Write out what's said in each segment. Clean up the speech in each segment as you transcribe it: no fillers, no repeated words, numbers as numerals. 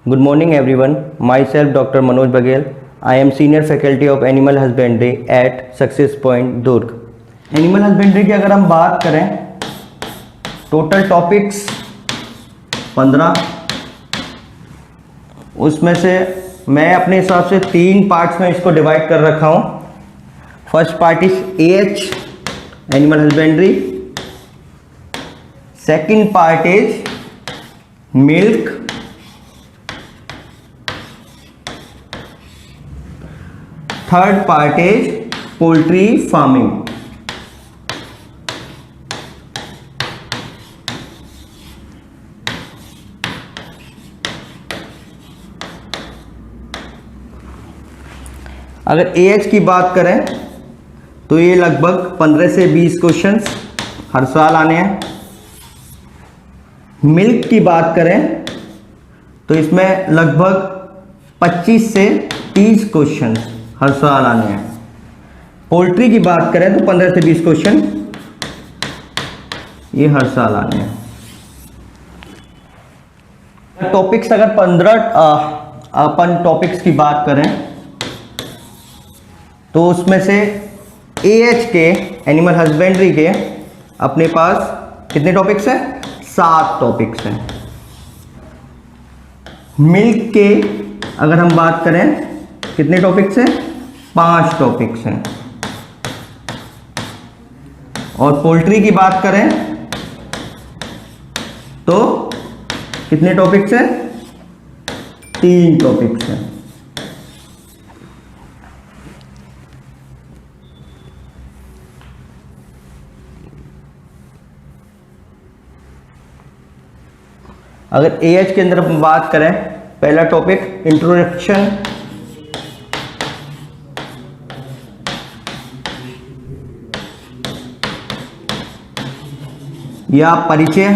Good morning everyone. Myself Dr. Manoj Baghel. I am senior faculty of Animal Husbandry at Success Point Durg. Animal Husbandry की अगर हम बात करें, total topics 15, उसमें से मैं अपने हिसाब से 3 पार्ट्स में इसको डिवाइड कर रखा हूँ. First part is AH animal husbandry, second part is milk, third part is poultry farming. अगर AH की बात करें तो ये लगभग 15 से 20 क्वेश्चंस हर साल आने हैं. मिल्क की बात करें तो इसमें लगभग 25 से 30 क्वेश्चंस हर साल आने हैं. पोल्ट्री की बात करें तो 15 से 20 क्वेश्चन ये हर साल आने हैं. टॉपिक्स अगर 15 अपन टॉपिक्स की बात करें तो उसमें से AH के एनिमल हस्बेंड्री के अपने पास कितने टॉपिक्स हैं? 7 टॉपिक्स हैं. मिल्क के अगर हम बात करें कितने टॉपिक्स हैं? 5 टॉपिक्स हैं. और पोल्ट्री की बात करें तो कितने टॉपिक्स हैं? 3 टॉपिक्स हैं. अगर AH के अंदर हम बात करें, पहला टॉपिक इंट्रोडक्शन, या परिचय,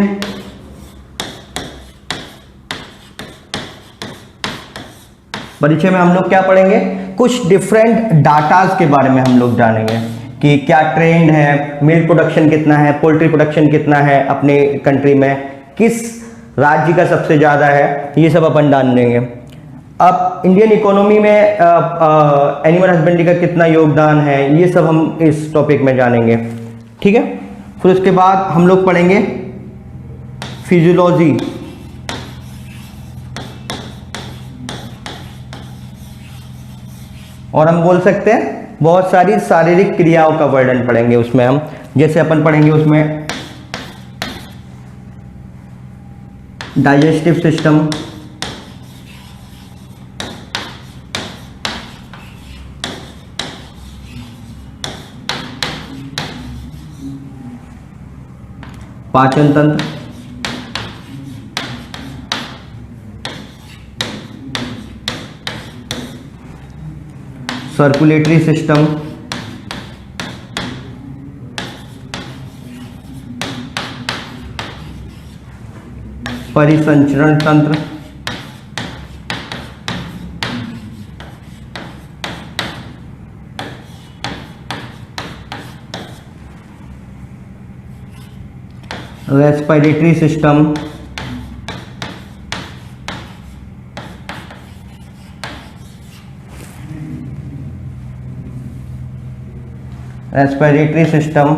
परिचय में हम लोग क्या पढ़ेंगे? कुछ डिफरेंट डाटाज के बारे में हम लोग जानेंगे कि क्या ट्रेंड है, मिल्क प्रोडक्शन कितना है, पोल्ट्री प्रोडक्शन कितना है अपने कंट्री में, किस राज्य का सबसे ज़्यादा है, ये सब अपन जान लेंगे. अब इंडियन इकोनॉमी में एनिमल हस्बेंड्री का कितना योगदान है, ये सब हम इस टॉपिक में जानेंगे. ठीक है. फिर उसके बाद हम लोग पढ़ेंगे फिजियोलॉजी, और हम बोल सकते हैं बहुत सारी शारीरिक क्रियाओं का वर्णन पढ़ेंगे उसमें हम. जैसे अपन पढ़ेंगे उसमें डाइजेस्टिव सिस्टम, पाचन तंत्र, सर्कुलेटरी सिस्टम, परिसंचरण तंत्र, रेस्पिरेटरी सिस्टम, रेस्पिरेटरी सिस्टम,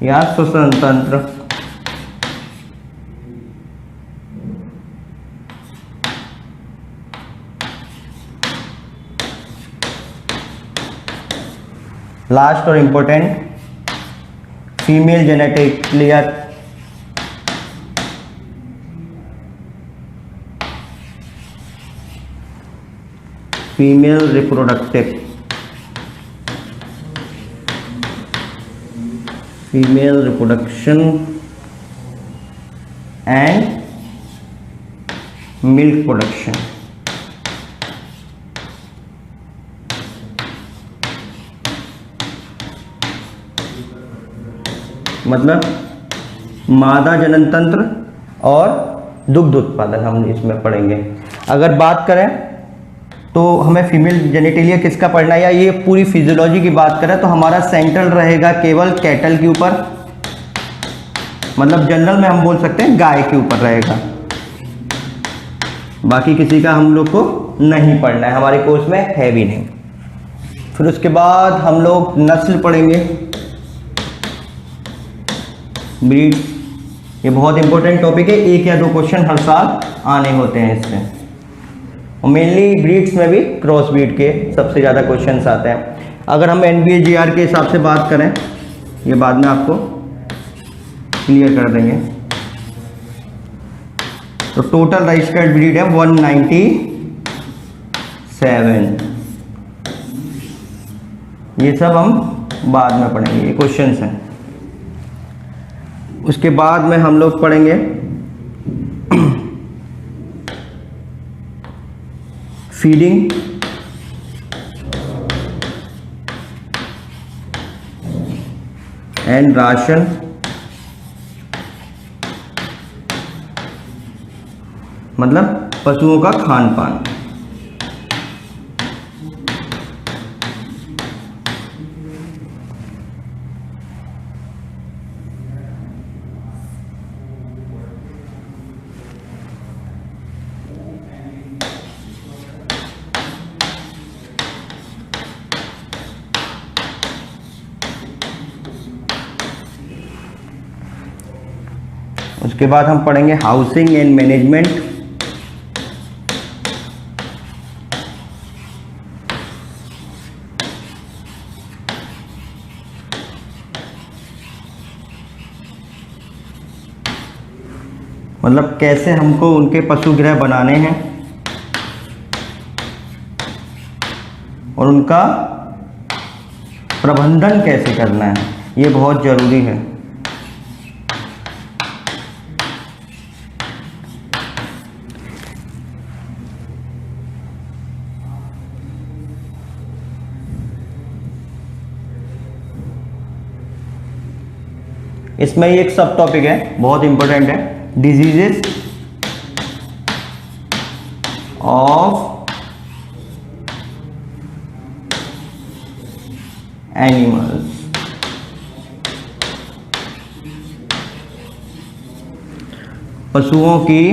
या श्वसन तंत्र, लास्ट और important female genetic layer, female reproductive, female reproduction and milk production. मतलब मादा जनन तंत्र और दुग्ध उत्पादन हम इसमें पढ़ेंगे. अगर बात करें तो हमें फीमेल जेनिटेलिया किसका पढ़ना है, या ये पूरी फिजियोलॉजी की बात करें तो हमारा सेंट्रल रहेगा केवल कैटल के ऊपर, मतलब जनरल में हम बोल सकते हैं गाय के ऊपर रहेगा, बाकी किसी का हम लोग को नहीं पढ़ना है, हमारे कोर्स में है भी नहीं। फिर उसके बाद हम लोग नस्ल पढ़ेंगे, ब्रीड, ये बहुत इंपॉर्टेंट टॉपिक है, 1 या 2 क्वेश्चन हर साल आने होते हैं इससे, और मेनली ब्रीड्स में भी क्रॉस ब्रीड के सबसे ज़्यादा क्वेश्चंस आते हैं। अगर हम NBA GR के हिसाब से बात करें, ये बाद में आपको क्लियर कर देंगे, तो टोटल रजिस्टर्ड ब्रीड है 197, ये सब हम बाद में पढ़ेंगे, ये क्वेश्चंस हैं। उसके बाद में हम लोग पढ़ेंगे फीडिंग, एंड राशन, मतलब पशुओं का खान पान। उसके बाद हम पढ़ेंगे हाउसिंग एंड मैनेजमेंट, मतलब कैसे हमको उनके पशुगृह बनाने हैं और उनका प्रबंधन कैसे करना है, ये बहुत ज़रूरी है। इसमें एक सब टॉपिक है, बहुत इंपॉर्टेंट है, डिजीजेस ऑफ एनिमल्स, पशुओं की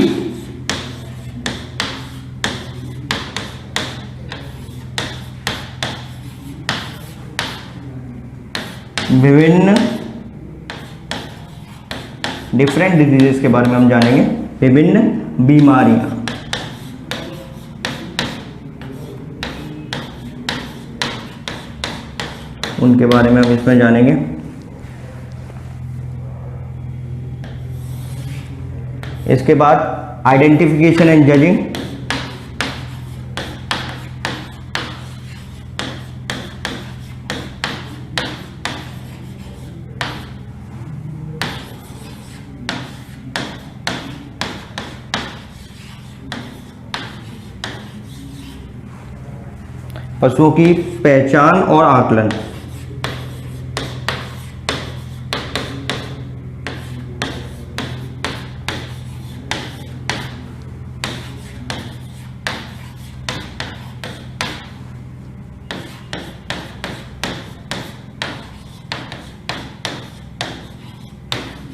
विभिन्न डिफरेंट डिजीजेस के बारे में हम जानेंगे, विभिन्न बीमारियां, उनके बारे में हम इसमें जानेंगे। इसके बाद आइडेंटिफिकेशन एंड जजिंग, पशुओं की पहचान और आकलन,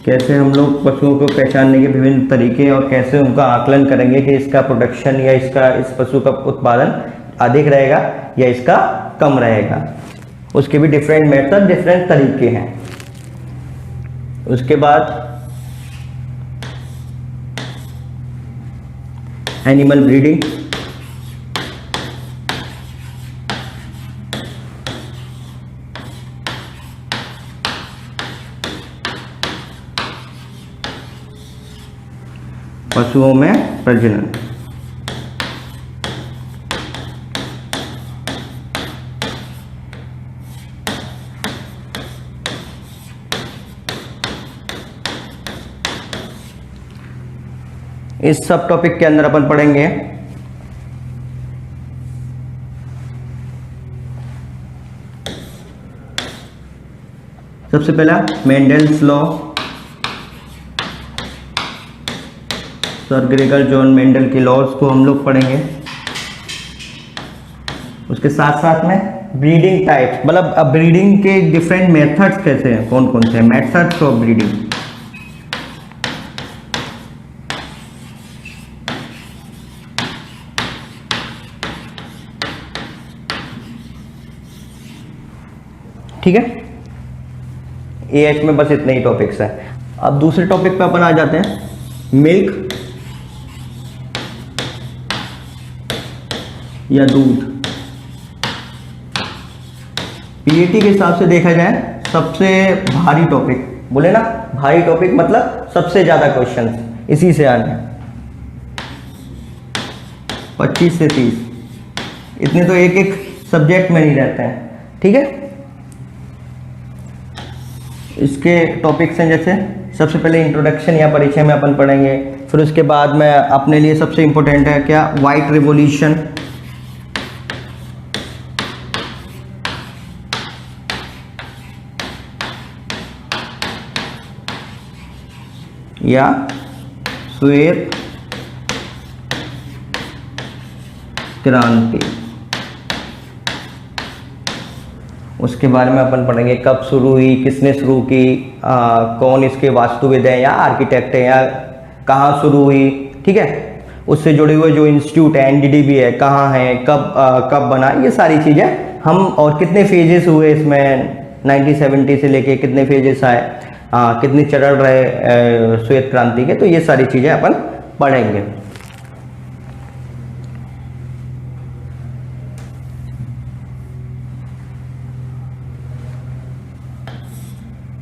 कैसे हम लोग पशुओं को पहचानने के विभिन्न तरीके और कैसे उनका आकलन करेंगे कि इसका प्रोडक्शन या इस पशु का उत्पादन अधिक रहेगा या इसका कम रहेगा, उसके भी डिफरेंट मेथड, डिफरेंट तरीके हैं। उसके बाद एनिमल ब्रीडिंग, पशुओं में प्रजनन, इस सब टॉपिक के अंदर अपन पढ़ेंगे सबसे पहला Mendel's law, sir Gregor John Mendel के लॉज को हम लोग पढ़ेंगे। उसके साथ साथ में ब्रीडिंग टाइप्स, मतलब अब ब्रीडिंग के डिफरेंट मेथड्स कैसे हैं, कौन कौन से हैं, मेथड्स ऑफ ब्रीडिंग। ठीक है, एएच में बस इतने ही टॉपिक्स हैं। अब दूसरे टॉपिक पे अपन आ जाते हैं, मिल्क या दूध। पीएटी के हिसाब से देखा जाए सबसे भारी टॉपिक, बोले ना भारी टॉपिक मतलब सबसे ज्यादा क्वेश्चन इसी से आने 25 से 30, इतने तो एक एक सब्जेक्ट में नहीं रहते हैं। ठीक है, इसके टॉपिक्स हैं जैसे सबसे पहले इंट्रोडक्शन या परिचय में अपन पढ़ेंगे, फिर उसके बाद में अपने लिए सबसे इंपॉर्टेंट है क्या, व्हाइट रिवॉल्यूशन, या श्वेत क्रांति। उसके बारे में अपन पढ़ेंगे कब शुरू हुई, किसने शुरू की, कौन इसके वास्तुविद है या आर्किटेक्ट है, या कहाँ शुरू हुई। ठीक है, उससे जुड़े हुए जो इंस्टीट्यूट है, एनडीडीबी है, कहाँ है, कब बना, ये सारी चीज़ें हम, और कितने फेजेस हुए इसमें 1970 से लेके कितने फेजेस आए, कितने चरण रहे श्वेत क्रांति के, तो ये सारी चीज़ें अपन पढ़ेंगे।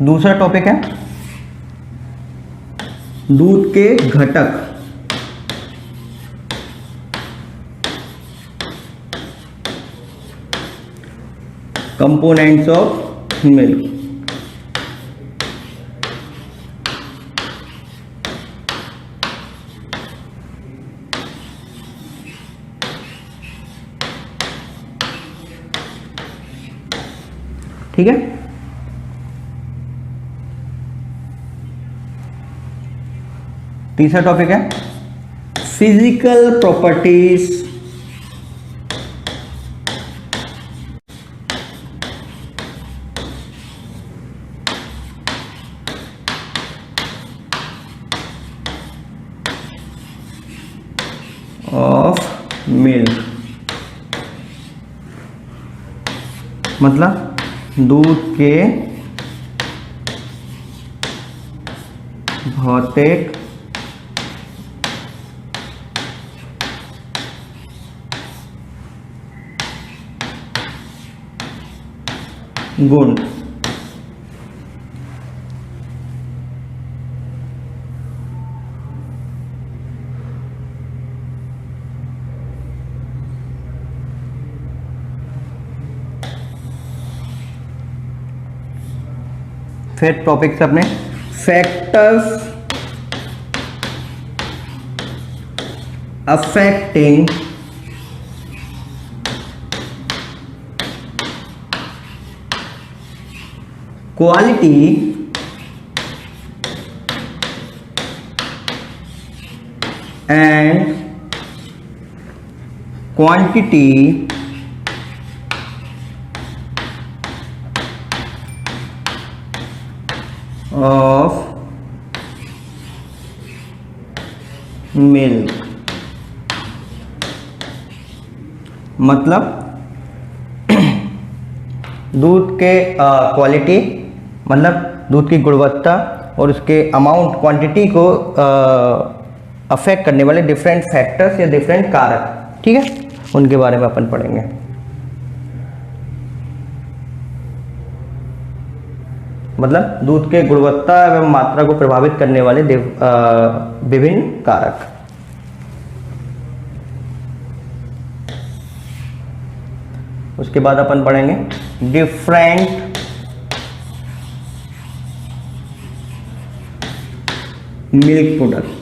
दूसरा टॉपिक है दूध के घटक, कंपोनेंट्स ऑफ मिल्क। ठीक है, तीसरा टॉपिक है फिजिकल प्रॉपर्टीज ऑफ मिल्क, मतलब दूध के भौतिक गुण। फिर टॉपिक्स अपने factors affecting quality and quantity of milk, मतलब दूध के क्वालिटी, मतलब दूध की गुणवत्ता और उसके अमाउंट, क्वांटिटी को अफेक्ट करने वाले डिफरेंट फैक्टर्स या डिफरेंट कारक। ठीक है, उनके बारे में अपन पढ़ेंगे। मतलब दूध के गुणवत्ता एवं मात्रा को प्रभावित करने वाले विभिन्न कारक। उसके बाद अपन पढ़ेंगे different milk product,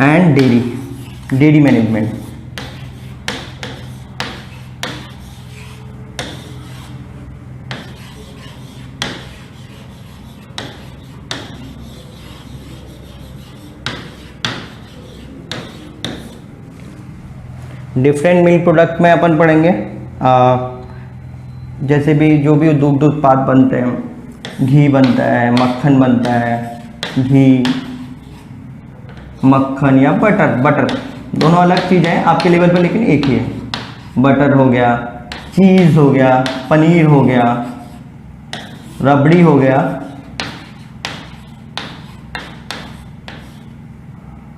and dairy management. Different milk product में अपन पढ़ेंगे जैसे भी जो भी दुग्ध उत्पाद बनते हैं, घी बनता है, मक्खन बनता है, घी, मक्खन या बटर दोनों अलग चीज़ें हैं आपके लेवल पर, लेकिन एक ही है। बटर हो गया, चीज़ हो गया, पनीर हो गया, रबड़ी हो गया,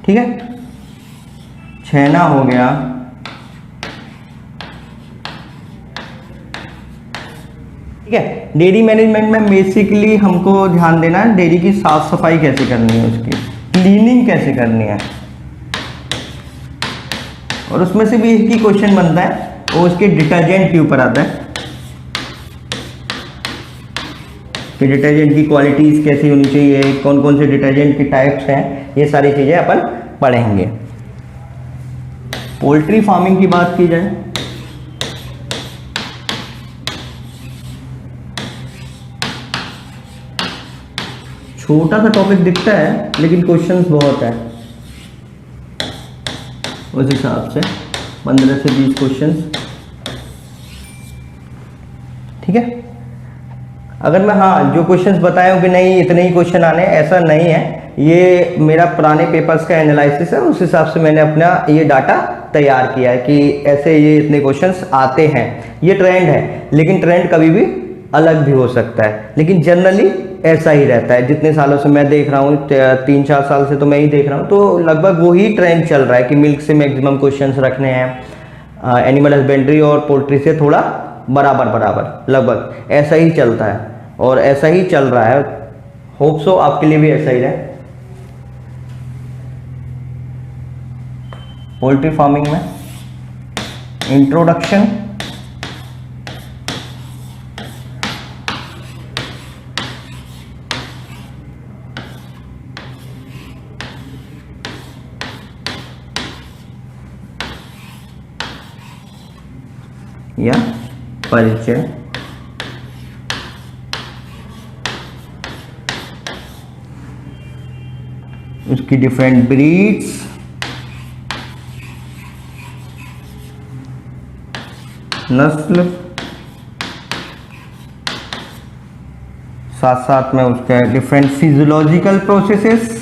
ठीक है, छेना हो गया, ठीक है। डेयरी मैनेजमेंट में बेसिकली हमको ध्यान देना है डेयरी की साफ सफाई कैसे करनी है, उसकी क्लीनिंग कैसे करनी है, और उसमें से भी एक ही क्वेश्चन बनता है वो उसके डिटर्जेंट के ऊपर आता है कि डिटर्जेंट की क्वालिटीज कैसी होनी चाहिए, कौन कौन से डिटर्जेंट के टाइप्स हैं, ये सारी चीज़ें अपन पढ़ेंगे। पोल्ट्री फार्मिंग की बात की जाए, छोटा सा टॉपिक दिखता है लेकिन क्वेश्चंस बहुत है, उस हिसाब से 15 से 20 क्वेश्चंस, ठीक है। अगर मैं जो क्वेश्चंस बताया हूँ कि नहीं इतने ही क्वेश्चन आने, ऐसा नहीं है, ये मेरा पुराने पेपर्स का एनालिसिस है, उस हिसाब से मैंने अपना ये डाटा तैयार किया है कि ऐसे ये इतने क्वेश्चंस आते हैं। ये ट्रेंड है, लेकिन ट्रेंड कभी भी अलग भी हो सकता है, लेकिन जनरली ऐसा ही रहता है। जितने सालों से मैं देख रहा हूँ, 3-4 साल से तो मैं ही देख रहा हूँ, तो लगभग वही ट्रेंड चल रहा है कि मिल्क से मैक्सिमम क्वेश्चंस रखने हैं, एनिमल हस्बेंड्री और पोल्ट्री से थोड़ा बराबर लगभग ऐसा ही चलता है, और ऐसा ही चल रहा है। होप सो आपके लिए भी ऐसा ही रहे। पोल्ट्री फार्मिंग में इंट्रोडक्शन, या परिचय, उसकी डिफरेंट ब्रीड्स, नस्ल, साथ साथ में उसके डिफरेंट फिजियोलॉजिकल प्रोसेसेस,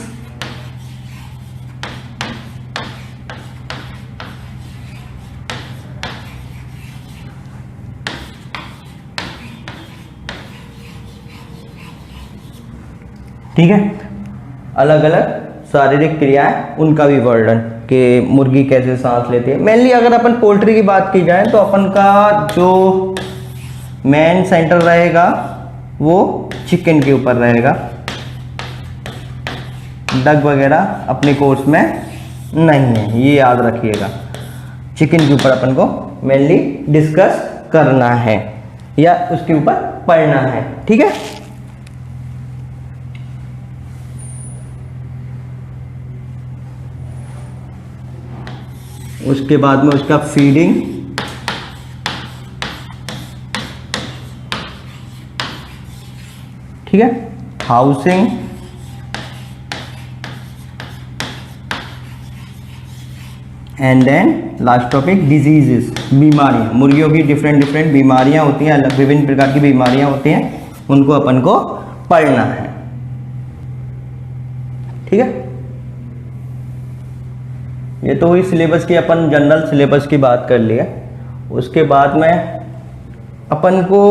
ठीक है, अलग अलग शारीरिक क्रियाएं, उनका भी वर्णन कि मुर्गी कैसे सांस लेती है। मेनली अगर अपन पोल्ट्री की बात की जाए तो अपन का जो मेन सेंटर रहेगा वो चिकन के ऊपर रहेगा, डक वगैरह अपने कोर्स में नहीं है, ये याद रखिएगा। चिकन के ऊपर अपन को मेनली डिस्कस करना है या उसके ऊपर पढ़ना है, ठीक है। उसके बाद में उसका फीडिंग, ठीक है, housing, and then last topic diseases, बीमारियां। मुर्गियों की डिफरेंट बीमारियां होती हैं, अलग विभिन्न प्रकार की बीमारियां होती हैं, उनको अपन को पढ़ना है, ठीक है। ये तो हुई सिलेबस की, अपन जनरल सिलेबस की बात कर लिया। उसके बाद में अपन को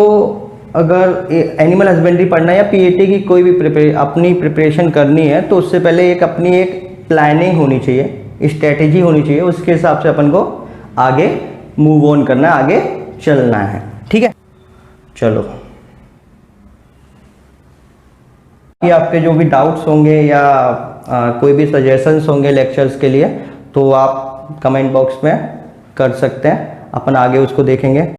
अगर एनिमल हस्बेंड्री पढ़ना है या पीएटी की कोई भी अपनी प्रिपरेशन करनी है, तो उससे पहले अपनी एक प्लानिंग होनी चाहिए, स्ट्रेटेजी होनी चाहिए, उसके हिसाब से अपन को आगे मूव ऑन करना है, आगे चलना है, ठीक है। चलो, कि आपके जो भी डाउट्स होंगे या कोई भी सजेशंस होंगे लेक्चर्स के लिए, तो आप कमेंट बॉक्स में कर सकते हैं, अपन आगे उसको देखेंगे।